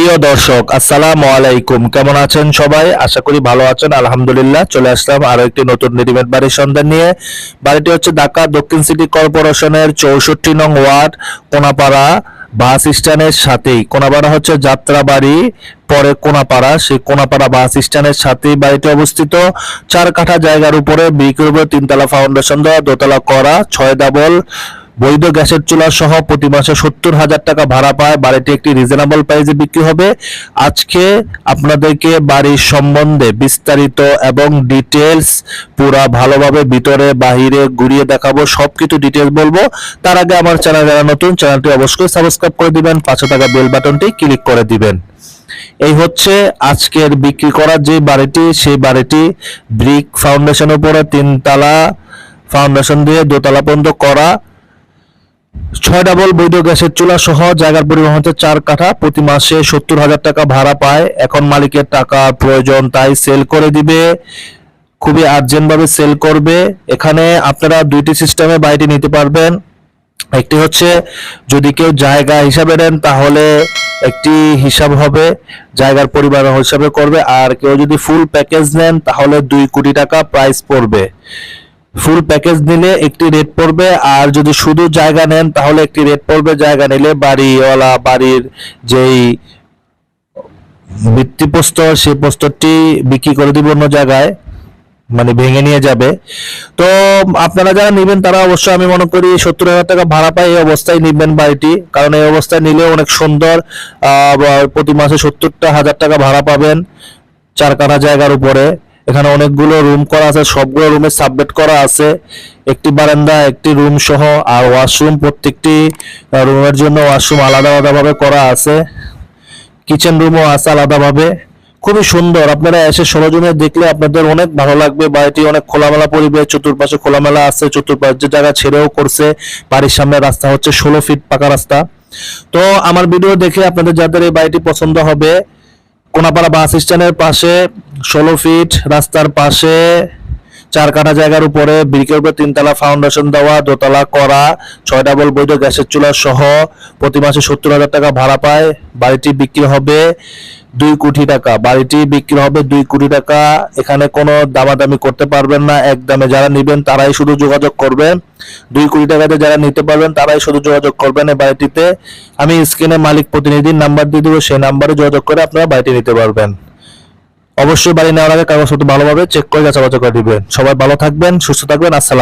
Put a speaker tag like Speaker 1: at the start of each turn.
Speaker 1: প্রিয় দর্শক, আসসালামু আলাইকুম। কেমন আছেন সবাই? আশা করি ভালো আছেন। আলহামদুলিল্লাহ, চলে আসলাম আরো একটি নতুন রেডিমেড বাড়ির সন্ধান নিয়ে। বাড়িটি হচ্ছে ঢাকা দক্ষিণ সিটি কর্পোরেশনের 64 নং ওয়ার্ড, কোনাপাড়া বাস স্ট্যান্ডের সাথেই। কোনাপাড়া হচ্ছে যাত্রাবাড়ি, পরে কোনাপাড়া, সেই কোনাপাড়া বাস স্ট্যান্ডের সাথেই বাড়িটি অবস্থিত। 4 কাঠা জায়গার উপরে বিক্রির উপরে 3 তলা ফাউন্ডেশন দেওয়া, দোতলা করা, 6 ডাবল বৈধ গ্যাসের চুলা সহ প্রতি মাসে 70,000 টাকা ভাড়া পায়। বাড়িটি একটি রিজনেবল প্রাইসে বিক্রি হবে। আজকে আপনাদেরকে বাড়ির সম্বন্ধে বিস্তারিত এবং ডিটেলস পুরা ভালোভাবে ভিতরে বাহিরে ঘুরিয়ে দেখাবো, সবকিছু ডিটেলস বলবো। তার আগে আমার চ্যানেল যারা নতুন, চ্যানেলটি অবশ্যই সাবস্ক্রাইব করে দিবেন, পাশে থাকা বেল বাটনটি ক্লিক করে দিবেন। এই হচ্ছে আজকের বিক্রি করার যে বাড়িটি, সেই বাড়িটি ব্রিক ফাউন্ডেশনের উপরে 3 তলা ফাউন্ডেশন দিয়ে দোতলা পর্যন্ত করা, 6 ডাবল বৈধ গ্যাসের চুলা সহ, জায়গার পরিমাণ হচ্ছে 4 কাঠা, প্রতি মাসে 70,000 টাকা ভাড়া পায়। এখন মালিকের টাকা প্রয়োজন, তাই সেল করে দিবে, খুবই আর্জেন্ট ভাবে সেল করবে। এখানে আপনারা 2টি সিস্টেমে বাড়িটি নিতে পারবেন। একটি হচ্ছে যদি কেউ জায়গা হিসাবে নেন তাহলে একটি হিসাব হবে, জায়গার পরিমাণ হিসাবে করবে। আর কেউ যদি ফুল প্যাকেজ নেন তাহলে 2 কোটি টাকা প্রাইস পড়বে। ফুল প্যাকেজ নিলে একটি রেট পড়বে, আর যদি শুধু জায়গা নেন তাহলে একটি রেট পড়বে। জায়গা নিলে বাড়িওয়ালা বাড়ির যেই ভিত্তিপ্রস্তর, সেই প্রস্তরটি বিক্রি করে দিবে অন্য জায়গায়, মানে ভেঙে নিয়ে যাবে। তো আপনারা যারা নেবেন তারা অবশ্যই আমি মনে করি 70,000 টাকা ভাড়া পায় এই অবস্থায় নিবেন বাড়িটি, কারণ এই অবস্থায় নিলে অনেক সুন্দর। প্রতি মাসে 70,000 টাকা ভাড়া পাবেন 4 কাঠা জায়গার উপরে। এখানে অনেকগুলো রুম করা আছে, সবগুলো রুমে সাববেড করা আছে, একটি বারান্দা, একটি রুম সহ, আর ওয়াশরুম, প্রত্যেকটি রুমের জন্য ওয়াশরুম আলাদা আলাদাভাবে করা আছে, কিচেন রুমও আছে আলাদাভাবে। খুবই সুন্দর, আপনারা এসে সরজমিনে দেখলে আপনাদের অনেক ভালো লাগবে। বাড়িটি অনেক খোলামেলা পরিবেশ, চতুর্পাশে খোলামেলা আছে, চতুর্পাশে জায়গা ছেড়েও করছে। বাড়ির সামনে রাস্তা হচ্ছে 16 ফিট পাকা রাস্তা। তো আমার ভিডিও দেখে আপনাদের যাদের এই বাড়িটি পছন্দ হবে, কোনাপাড়া বাস স্ট্যান্ডের পাশে 16 ফিট রাস্তার পাশে 4 কাঠা জায়গার উপরে ব্রিকের উপরে 3 তলা ফাউন্ডেশন দেওয়া, দোতলা করা, 6 ডাবল বৈধ গ্যাসের চুলা সহ, প্রতি মাসে 70,000 টাকা ভাড়া পায়। বাড়িটি বিক্রি হবে 2 কোটি টাকা। বাড়িটি বিক্রি হবে 2 কোটি টাকা। এখানে কোনো দামাদামি করতে পারবেন না, একদমে যারা নেবেন তারাই শুধু যোগাযোগ করবেন। 2 কোটি টাকাতে যারা নিতে পারবেন তারাই শুধু যোগাযোগ করবেন এই বাড়িটিতে। আমি স্ক্রিনে মালিক প্রতিনিধির নাম্বার দিয়ে দেবো, সেই নাম্বারে যোগাযোগ করে আপনারা বাড়িটি নিতে পারবেন। অবশ্যই বাড়ি নেওয়ার আগে কাগজপত্র ভালোভাবে চেক করে যাচাই বাছাই করে দিবেন। সবাই ভালো থাকবেন, সুস্থ থাকবেন। আসসালাম।